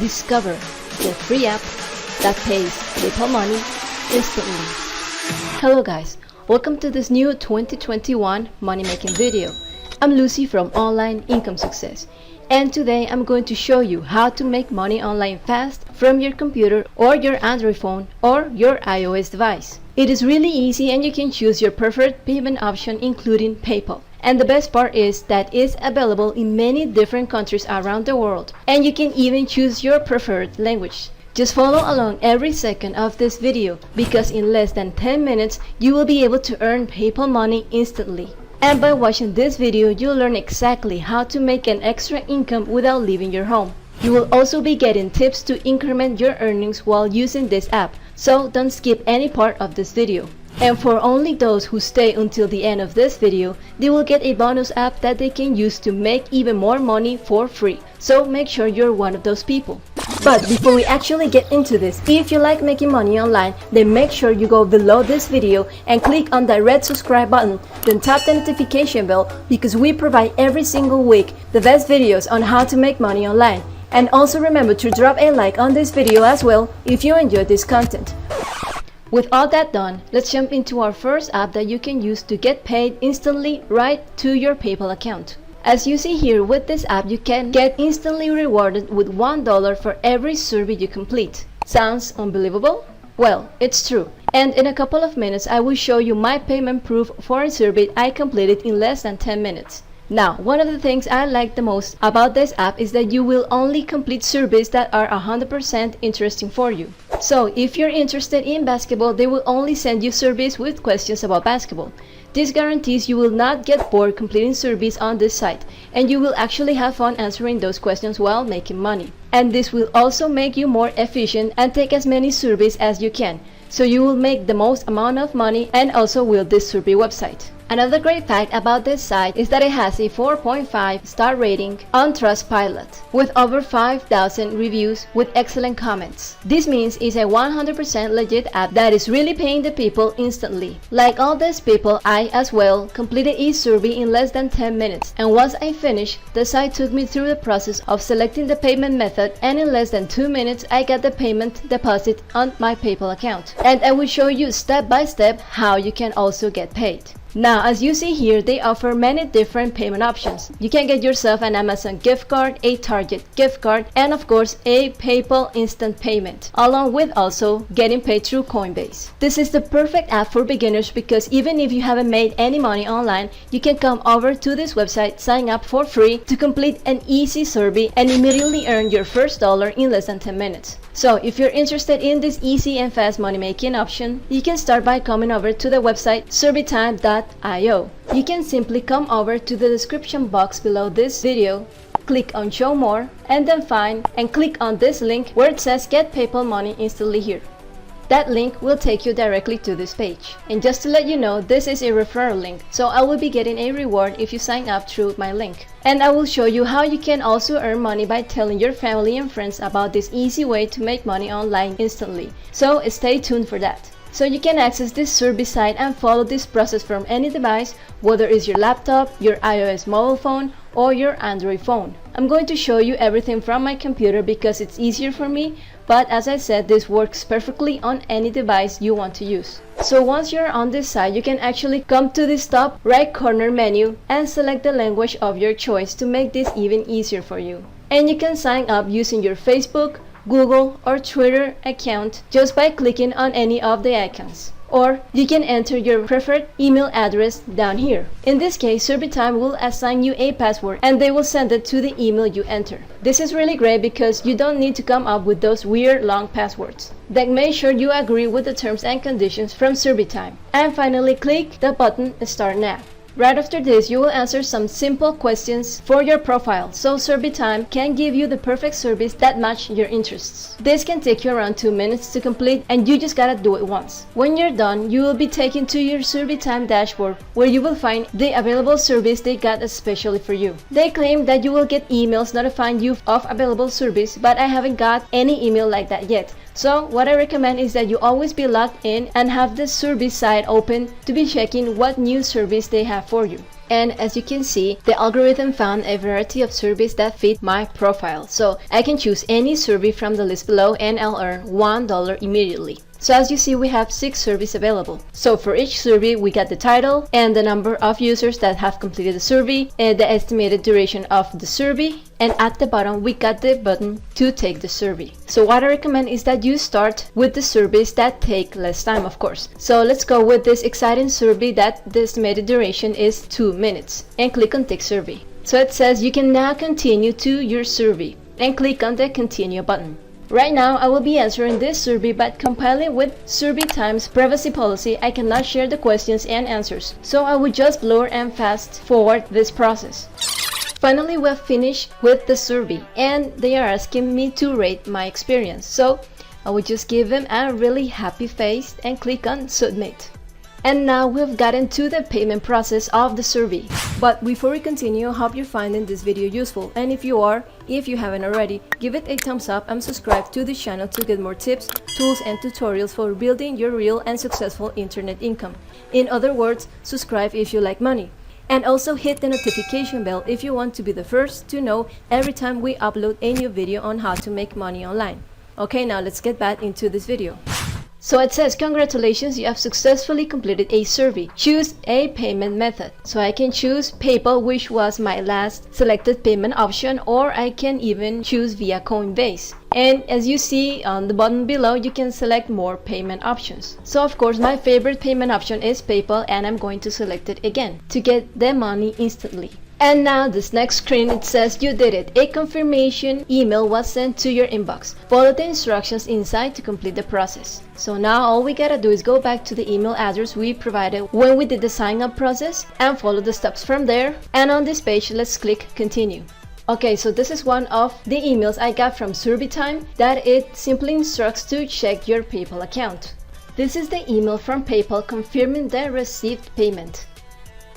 Discover the free app that pays PayPal money instantly. Hello guys, welcome to this new 2021 money making video. I'm Lucy from Online Income Success, and today I'm going to show you how to make money online fast from your computer or your Android phone or your iOS device. It is really easy and you can choose your preferred payment option including PayPal. And the best part is that it's available in many different countries around the world, and you can even choose your preferred language. Just follow along every second of this video because in less than 10 minutes you will be able to earn PayPal money instantly. And by watching this video you'll learn exactly how to make an extra income without leaving your home. You will also be getting tips to increment your earnings while using this app, so don't skip any part of this video. And for only those who stay until the end of this video, they will get a bonus app that they can use to make even more money for free. So make sure you're one of those people. But before we actually get into this, if you like making money online, then make sure you go below this video and click on that red subscribe button, then tap the notification bell because we provide every single week the best videos on how to make money online. And also remember to drop a like on this video as well if you enjoyed this content. With all that done, let's jump into our first app that you can use to get paid instantly right to your PayPal account. As you see here, with this app you can get instantly rewarded with $1 for every survey you complete. Sounds unbelievable? Well, it's true. And in a couple of minutes I will show you my payment proof for a survey I completed in less than 10 minutes. Now, one of the things I like the most about this app is that you will only complete surveys that are 100% interesting for you. So, if you're interested in basketball, they will only send you surveys with questions about basketball. This guarantees you will not get bored completing surveys on this site, and you will actually have fun answering those questions while making money. And this will also make you more efficient and take as many surveys as you can, so you will make the most amount of money and also will this survey website. Another great fact about this site is that it has a 4.5 star rating on Trustpilot with over 5,000 reviews with excellent comments. This means it's a 100% legit app that is really paying the people instantly. Like all these people, I as well completed a survey in less than 10 minutes, and once I finished, the site took me through the process of selecting the payment method, and in less than 2 minutes I got the payment deposit on my PayPal account. And I will show you step by step how you can also get paid. Now, as you see here, they offer many different payment options. You can get yourself an Amazon gift card, a Target gift card, and of course a PayPal instant payment, along with also getting paid through Coinbase. This is the perfect app for beginners because even if you haven't made any money online, you can come over to this website, sign up for free to complete an easy survey and immediately earn your first dollar in less than 10 minutes. So if you're interested in this easy and fast money making option, you can start by coming over to the website surveytime.io. You can simply come over to the description box below this video, click on show more, and then find and click on this link where it says get PayPal money instantly here. That link will take you directly to this page. And just to let you know, this is a referral link, so I will be getting a reward if you sign up through my link. And I will show you how you can also earn money by telling your family and friends about this easy way to make money online instantly. So stay tuned for that. So you can access this survey site and follow this process from any device, whether it's your laptop, your iOS mobile phone, or your Android phone. I'm going to show you everything from my computer because it's easier for me, but as I said, this works perfectly on any device you want to use. So once you're on this site, you can actually come to this top right corner menu and select the language of your choice to make this even easier for you. And you can sign up using your Facebook, Google, or Twitter account just by clicking on any of the icons. Or you can enter your preferred email address down here. In this case, SurveyTime will assign you a password and they will send it to the email you enter. This is really great because you don't need to come up with those weird long passwords. Then make sure you agree with the terms and conditions from SurveyTime. And finally, click the button Start Now. Right after this, you will answer some simple questions for your profile, so SurveyTime can give you the perfect surveys that match your interests. This can take you around 2 minutes to complete, and you just gotta do it once. When you're done, you will be taken to your SurveyTime dashboard, where you will find the available surveys they got especially for you. They claim that you will get emails notifying you of available surveys, but I haven't got any email like that yet. So what I recommend is that you always be logged in and have the survey site open to be checking what new surveys they have for you. and as you can see, the algorithm found a variety of surveys that fit my profile. So I can choose any survey from the list below and I'll earn $1 immediately. So as you see, we have 6 surveys available. So for each survey, we got the title and the number of users that have completed the survey and the estimated duration of the survey. And at the bottom, we got the button to take the survey. So what I recommend is that you start with the surveys that take less time, of course. So let's go with this exciting survey that the estimated duration is 2 minutes and click on Take Survey. So it says you can now continue to your survey and click on the Continue button. Right now, I will be answering this survey, but compiling with Survey Time's privacy policy, I cannot share the questions and answers, so I will just blur and fast forward this process. Finally, we have finished with the survey, and they are asking me to rate my experience, so I will just give them a really happy face and click on Submit. And now we've gotten to the payment process of the survey. But before we continue, I hope you're finding this video useful, and if you are, if you haven't already, give it a thumbs up and subscribe to the channel to get more tips, tools and tutorials for building your real and successful internet income. In other words, subscribe if you like money. And also hit the notification bell if you want to be the first to know every time we upload a new video on how to make money online. Okay, now let's get back into this video. So it says, congratulations, you have successfully completed a survey. Choose a payment method. So I can choose PayPal, which was my last selected payment option, or I can even choose via Coinbase. And as you see on the button below, you can select more payment options. So of course, my favorite payment option is PayPal, and I'm going to select it again to get the money instantly. And now this next screen, it says you did it. A confirmation email was sent to your inbox. Follow the instructions inside to complete the process. So now all we gotta do is go back to the email address we provided when we did the sign up process and follow the steps from there. And on this page, let's click continue. Okay, so this is one of the emails I got from Survey Time that it simply instructs to check your PayPal account. This is the email from PayPal confirming the received payment.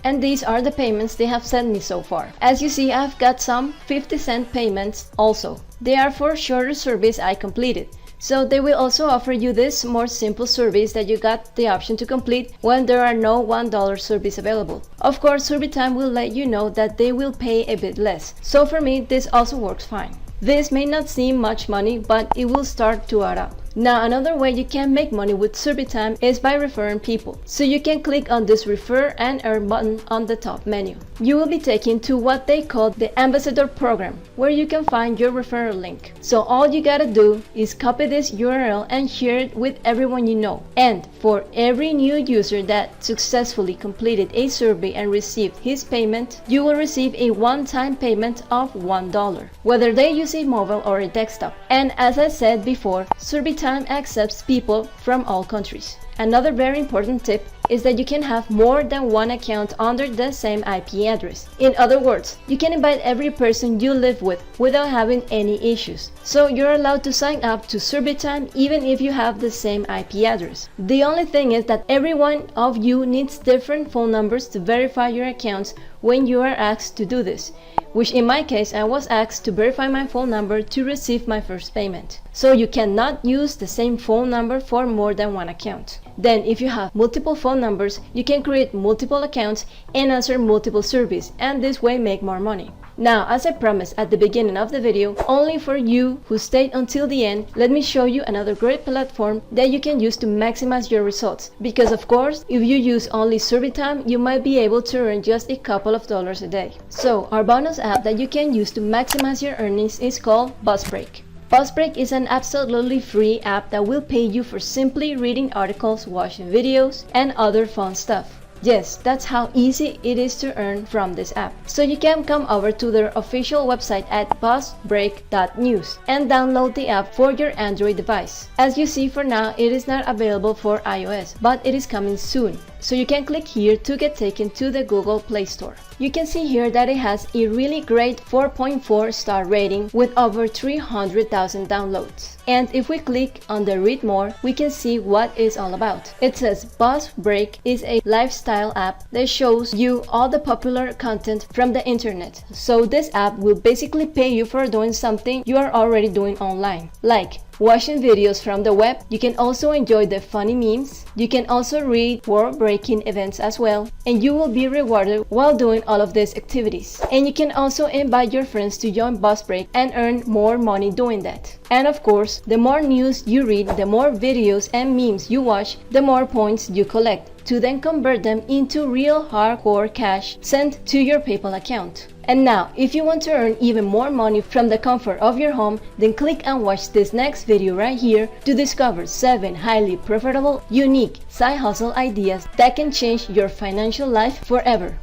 And these are the payments they have sent me so far. As you see, I've got some 50-cent payments also. They are for shorter surveys I completed. So they will also offer you this more simple surveys that you got the option to complete when there are no $1 surveys available. Of course, Survey Time will let you know that they will pay a bit less. So for me, this also works fine. This may not seem much money, but it will start to add up. Now, another way you can make money with Survey Time is by referring people. So you can click on this Refer and Earn button on the top menu. You will be taken to what they call the Ambassador Program, where you can find your referral link. So all you gotta do is copy this URL and share it with everyone you know. And for every new user that successfully completed a survey and received his payment, you will receive a one-time payment of $1, whether they use a mobile or a desktop. And as I said before, Survey Time accepts people from all countries. Another very important tip is that you can have more than one account under the same IP address. In other words, you can invite every person you live with without having any issues. So you're allowed to sign up to Survey Time even if you have the same IP address. The only thing is that every one of you needs different phone numbers to verify your accounts when you are asked to do this, which in my case I was asked to verify my phone number to receive my first payment. So you cannot use the same phone number for more than one account. Then if you have multiple phone numbers, you can create multiple accounts and answer multiple surveys, and this way make more money. Now, as I promised at the beginning of the video, only for you who stayed until the end, let me show you another great platform that you can use to maximize your results. Because of course, if you use only Survey Time, you might be able to earn just a couple of dollars a day. So, our bonus app that you can use to maximize your earnings is called BuzzBreak. BuzzBreak is an absolutely free app that will pay you for simply reading articles, watching videos, and other fun stuff. Yes, that's how easy it is to earn from this app. So you can come over to their official website at buzzbreak.news and download the app for your Android device. As you see, for now, it is not available for iOS, but it is coming soon. So you can click here to get taken to the Google Play Store. You can see here that it has a really great 4.4 star rating with over 300,000 downloads. And if we click on the read more, we can see what it's all about. It says BuzzBreak is a lifestyle app that shows you all the popular content from the internet. So this app will basically pay you for doing something you are already doing online, like watching videos from the web. You can also enjoy the funny memes. You can also read world-breaking events as well, and you will be rewarded while doing all of these activities. And you can also invite your friends to join Boss Break and earn more money doing that. And of course, the more news you read, the more videos and memes you watch, the more points you collect, to then convert them into real hardcore cash sent to your PayPal account. And now, if you want to earn even more money from the comfort of your home, then click and watch this next video right here to discover 7 highly profitable, unique side hustle ideas that can change your financial life forever.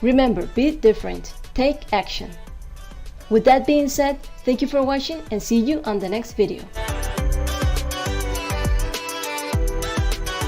Remember, be different, take action. With that being said, thank you for watching and see you on the next video.